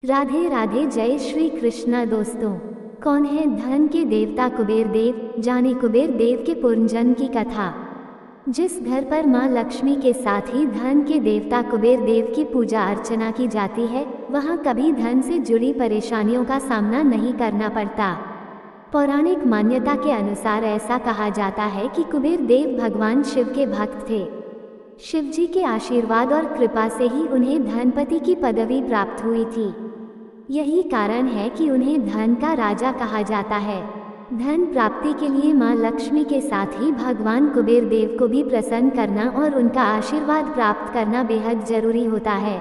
राधे राधे, जय श्री कृष्णा। दोस्तों, कौन है धन के देवता कुबेर देव? जाने कुबेर देव के पूर्वजन्म की कथा। जिस घर पर मां लक्ष्मी के साथ ही धन के देवता कुबेर देव की पूजा अर्चना की जाती है, वहां कभी धन से जुड़ी परेशानियों का सामना नहीं करना पड़ता। पौराणिक मान्यता के अनुसार ऐसा कहा जाता है कि कुबेर देव भगवान शिव के भक्त थे। शिव जी के आशीर्वाद और कृपा से ही उन्हें धनपति की पदवी प्राप्त हुई थी। यही कारण है कि उन्हें धन का राजा कहा जाता है। धन प्राप्ति के लिए मां लक्ष्मी के साथ ही भगवान कुबेर देव को भी प्रसन्न करना और उनका आशीर्वाद प्राप्त करना बेहद जरूरी होता है।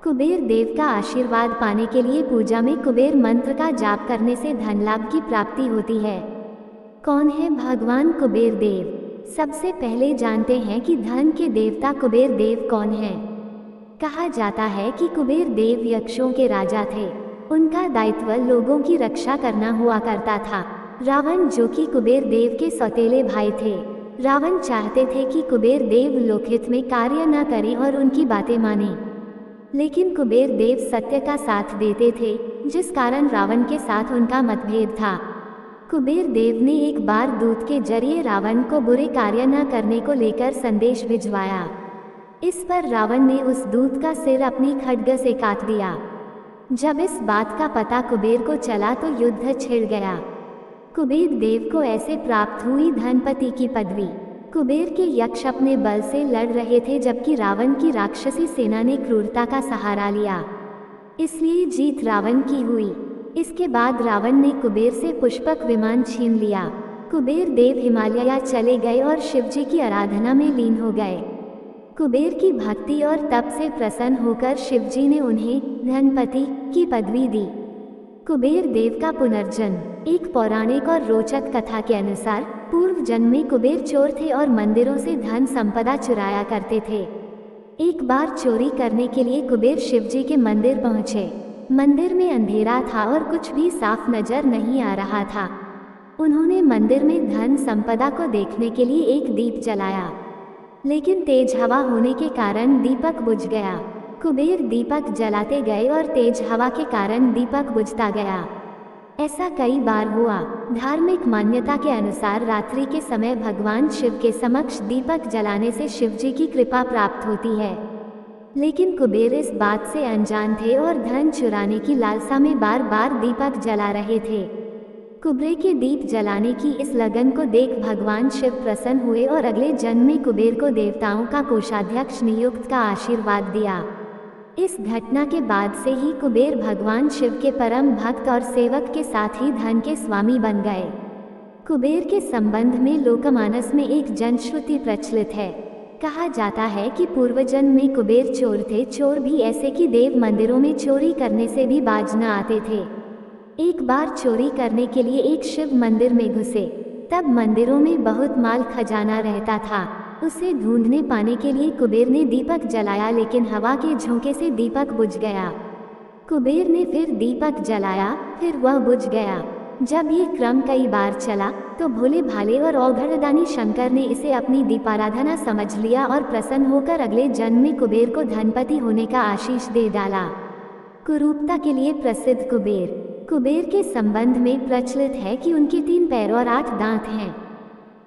कुबेर देव का आशीर्वाद पाने के लिए पूजा में कुबेर मंत्र का जाप करने से धन लाभ की प्राप्ति होती है। कौन है भगवान कुबेर देव? सबसे पहले जानते हैं कि धन के देवता कुबेर देव कौन हैं। कहा जाता है कि कुबेर देव यक्षों के राजा थे। उनका दायित्व लोगों की रक्षा करना हुआ करता था। रावण, जो कि कुबेर देव के सौतेले भाई थे, रावण चाहते थे कि कुबेर देव लोकहित में कार्य न करें और उनकी बातें माने, लेकिन कुबेर देव सत्य का साथ देते थे, जिस कारण रावण के साथ उनका मतभेद था। कुबेर देव ने एक बार दूत के जरिए रावण को बुरे कार्य न करने को लेकर संदेश भिजवाया। इस पर रावण ने उस दूत का सिर अपनी खड्ग से काट दिया। जब इस बात का पता कुबेर को चला तो युद्ध छिड़ गया। कुबेर देव को ऐसे प्राप्त हुई धनपति की पदवी। कुबेर के यक्ष अपने बल से लड़ रहे थे, जबकि रावण की राक्षसी सेना ने क्रूरता का सहारा लिया, इसलिए जीत रावण की हुई। इसके बाद रावण ने कुबेर से पुष्पक विमान छीन लिया। कुबेर देव हिमालय चले गए और शिवजी की आराधना में लीन हो गए। कुबेर की भक्ति और तप से प्रसन्न होकर शिवजी ने उन्हें धनपति की पदवी दी। कुबेर देव का पुनर्जन्म। एक पौराणिक और रोचक कथा के अनुसार पूर्व जन्म में कुबेर चोर थे और मंदिरों से धन संपदा चुराया करते थे। एक बार चोरी करने के लिए कुबेर शिवजी के मंदिर पहुंचे। मंदिर में अंधेरा था और कुछ भी साफ नजर नहीं आ रहा था। उन्होंने मंदिर में धन संपदा को देखने के लिए एक दीप जलाया, लेकिन तेज हवा होने के कारण दीपक बुझ गया। कुबेर दीपक जलाते गए और तेज हवा के कारण दीपक बुझता गया। ऐसा कई बार हुआ। धार्मिक मान्यता के अनुसार रात्रि के समय भगवान शिव के समक्ष दीपक जलाने से शिवजी की कृपा प्राप्त होती है, लेकिन कुबेर इस बात से अनजान थे और धन चुराने की लालसा में बार बार दीपक जला रहे थे। कुबेर के दीप जलाने की इस लगन को देख भगवान शिव प्रसन्न हुए और अगले जन्म में कुबेर को देवताओं का कोषाध्यक्ष नियुक्त का आशीर्वाद दिया। इस घटना के बाद से ही कुबेर भगवान शिव के परम भक्त और सेवक के साथ ही धन के स्वामी बन गए। कुबेर के संबंध में लोकमानस में एक जनश्रुति प्रचलित है। कहा जाता है कि पूर्वजन्म में कुबेर चोर थे। चोर भी ऐसे कि देव मंदिरों में चोरी करने से भी बाज न आते थे। एक बार चोरी करने के लिए एक शिव मंदिर में घुसे। तब मंदिरों में बहुत माल खजाना रहता था। उसे ढूंढने पाने के लिए कुबेर ने दीपक जलाया, लेकिन हवा के झोंके से दीपक बुझ गया। कुबेर ने फिर दीपक जलाया, फिर वह बुझ गया। जब ये क्रम कई बार चला तो भोले भाले और औघड़दानी शंकर ने इसे अपनी दीपाराधना समझ लिया और प्रसन्न होकर अगले जन्म में कुबेर को धनपति होने का आशीष दे डाला। कुरूपता के लिए प्रसिद्ध कुबेर। कुबेर के संबंध में प्रचलित है कि उनके 3 पैर और 8 दांत हैं।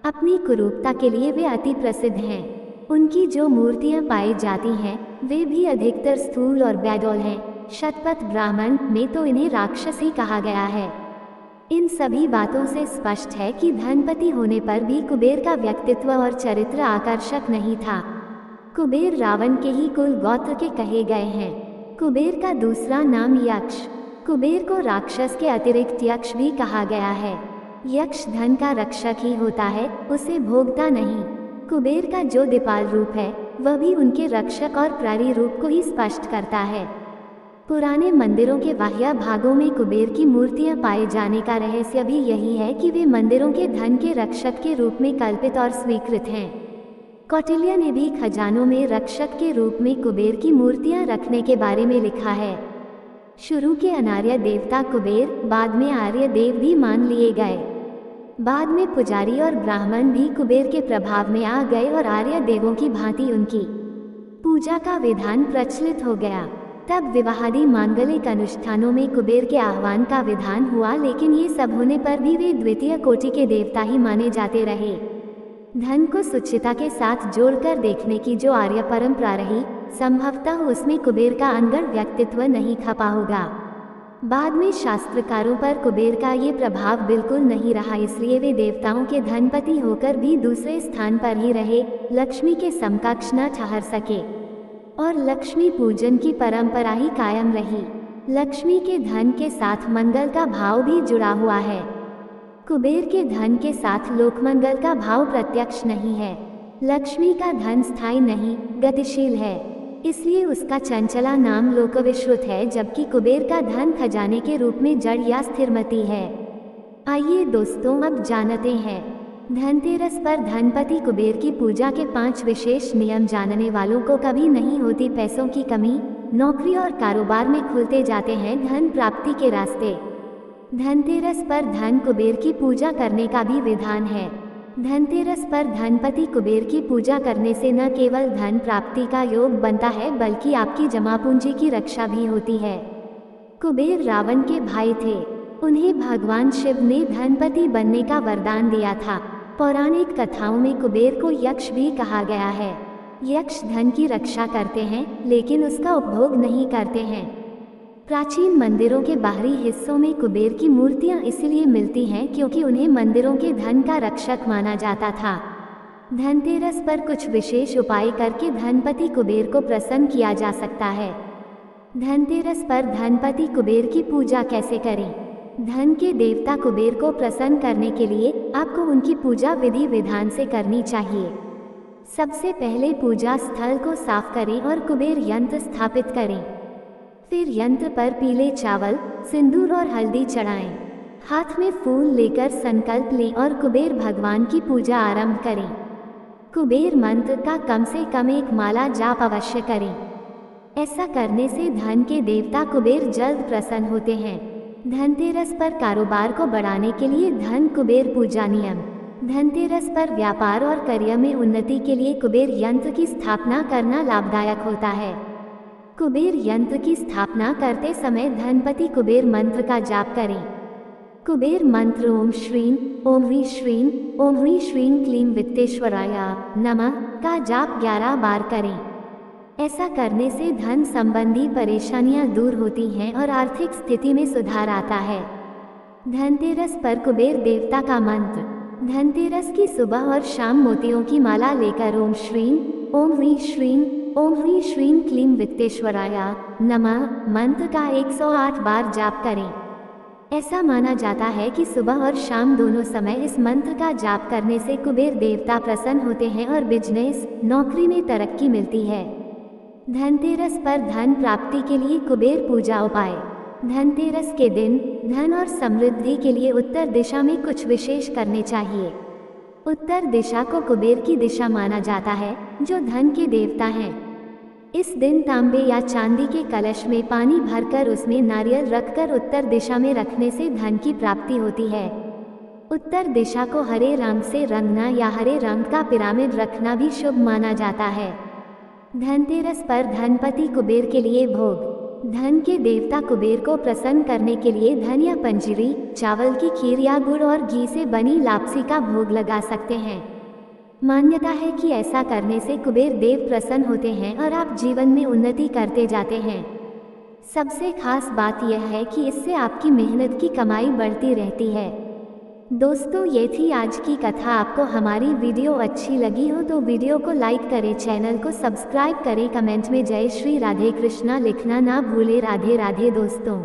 अपनी कुरूपता के लिए वे अति प्रसिद्ध हैं। उनकी जो मूर्तियां पाई जाती हैं वे भी अधिकतर स्थूल और बेडौल हैं। शतपथ ब्राह्मण में तो इन्हें राक्षस ही कहा गया है। इन सभी बातों से स्पष्ट है कि धनपति होने पर भी कुबेर का व्यक्तित्व और चरित्र आकर्षक नहीं था। कुबेर रावण के ही कुल गोत्र के कहे गए हैं। कुबेर का दूसरा नाम यक्ष। कुबेर को राक्षस के अतिरिक्त यक्ष भी कहा गया है। यक्ष धन का रक्षक ही होता है, उसे भोगता नहीं। कुबेर का जो दीपाल रूप है वह भी उनके रक्षक और प्राणी रूप को ही स्पष्ट करता है। पुराने मंदिरों के बाह्य भागों में कुबेर की मूर्तियां पाए जाने का रहस्य भी यही है कि वे मंदिरों के धन के रक्षक के रूप में कल्पित और स्वीकृत हैं। कौटिल्य ने भी खजानों में रक्षक के रूप में कुबेर की मूर्तियां रखने के बारे में लिखा है। शुरू के अनार्य देवता कुबेर बाद में आर्य देव भी मान लिए गए। बाद में पुजारी और ब्राह्मण भी कुबेर के प्रभाव में आ गए और आर्य देवों की भांति उनकी पूजा का विधान प्रचलित हो गया। तब विवाहादि मांगलिक अनुष्ठानों में कुबेर के आह्वान का विधान हुआ, लेकिन ये सब होने पर भी वे द्वितीय कोटि के देवता ही माने जाते रहे। धन को सुचिता के साथ जोड़कर देखने की जो आर्य परंपरा रही, संभवतः उसमें कुबेर का अनगढ़ व्यक्तित्व नहीं खपा होगा। बाद में शास्त्रकारों पर कुबेर का ये प्रभाव बिल्कुल नहीं रहा, इसलिए वे देवताओं के धनपति होकर भी दूसरे स्थान पर ही रहे, लक्ष्मी के समकक्ष न ठहर सके और लक्ष्मी पूजन की परंपरा ही कायम रही। लक्ष्मी के धन के साथ मंगल का भाव भी जुड़ा हुआ है। कुबेर के धन के साथ लोकमंगल का भाव प्रत्यक्ष नहीं है। लक्ष्मी का धन स्थायी नहीं, गतिशील है, इसलिए उसका चंचला नाम लोकविश्रुत है, जबकि कुबेर का धन खजाने के रूप में जड़ या स्थिरमती है। आइए दोस्तों, अब जानते हैं धनतेरस पर धनपति कुबेर की पूजा के 5 विशेष नियम। जानने वालों को कभी नहीं होती पैसों की कमी, नौकरी और कारोबार में खुलते जाते हैं धन प्राप्ति के रास्ते। धनतेरस पर धन कुबेर की पूजा करने का भी विधान है। धनतेरस पर धनपति कुबेर की पूजा करने से न केवल धन प्राप्ति का योग बनता है, बल्कि आपकी जमा पूंजी की रक्षा भी होती है। कुबेर रावण के भाई थे। उन्हें भगवान शिव ने धनपति बनने का वरदान दिया था। पौराणिक कथाओं में कुबेर को यक्ष भी कहा गया है। यक्ष धन की रक्षा करते हैं, लेकिन उसका उपभोग नहीं करते हैं। प्राचीन मंदिरों के बाहरी हिस्सों में कुबेर की मूर्तियां इसलिए मिलती हैं क्योंकि उन्हें मंदिरों के धन का रक्षक माना जाता था। धनतेरस पर कुछ विशेष उपाय करके धनपति कुबेर को प्रसन्न किया जा सकता है। धनतेरस पर धनपति कुबेर की पूजा कैसे करें? धन के देवता कुबेर को प्रसन्न करने के लिए आपको उनकी पूजा विधि विधान से करनी चाहिए। सबसे पहले पूजा स्थल को साफ करें और कुबेर यंत्र स्थापित करें। फिर यंत्र पर पीले चावल, सिंदूर और हल्दी चढ़ाएं। हाथ में फूल लेकर संकल्प लें और कुबेर भगवान की पूजा आरंभ करें। कुबेर मंत्र का कम से कम 1 माला जाप अवश्य करें। ऐसा करने से धन के देवता कुबेर जल्द प्रसन्न होते हैं। धनतेरस पर कारोबार को बढ़ाने के लिए धन कुबेर पूजा नियम। धनतेरस पर व्यापार और करियर में उन्नति के लिए कुबेर यंत्र की स्थापना करना लाभदायक होता है। कुबेर यंत्र की स्थापना करते समय धनपति कुबेर मंत्र का जाप करें। कुबेर मंत्र ओम श्रीं ओम ह्रीं श्रीं ओम ह्रीं श्रीं क्लीं वित्तेश्वराय नमः का जाप 11 बार करें। ऐसा करने से धन संबंधी परेशानियां दूर होती हैं और आर्थिक स्थिति में सुधार आता है। धनतेरस पर कुबेर देवता का मंत्र। धनतेरस की सुबह और शाम मोतियों की माला लेकर ओम श्रीं ओम ह्रीं श्रीं ओम ह्रीं श्रीं क्लीं वित्तेश्वराय नमः मंत्र का 108 बार जाप करें। ऐसा माना जाता है कि सुबह और शाम दोनों समय इस मंत्र का जाप करने से कुबेर देवता प्रसन्न होते हैं और बिजनेस, नौकरी में तरक्की मिलती है। धनतेरस पर धन प्राप्ति के लिए कुबेर पूजा उपाय। धनतेरस के दिन धन और समृद्धि के लिए उत्तर दिशा में कुछ विशेष करने चाहिए। उत्तर दिशा को कुबेर की दिशा माना जाता है, जो धन के देवता हैं। इस दिन तांबे या चांदी के कलश में पानी भरकर उसमें नारियल रखकर उत्तर दिशा में रखने से धन की प्राप्ति होती है। उत्तर दिशा को हरे रंग से रंगना या हरे रंग का पिरामिड रखना भी शुभ माना जाता है। धनतेरस पर धनपति कुबेर के लिए भोग। धन के देवता कुबेर को प्रसन्न करने के लिए धन या पंजीरी, चावल की खीर या गुड़ और घी से बनी लापसी का भोग लगा सकते हैं। मान्यता है कि ऐसा करने से कुबेर देव प्रसन्न होते हैं और आप जीवन में उन्नति करते जाते हैं। सबसे खास बात यह है कि इससे आपकी मेहनत की कमाई बढ़ती रहती है। दोस्तों, ये थी आज की कथा। आपको हमारी वीडियो अच्छी लगी हो तो वीडियो को लाइक करें, चैनल को सब्सक्राइब करें, कमेंट में जय श्री राधे कृष्णा लिखना ना भूले। राधे राधे दोस्तों।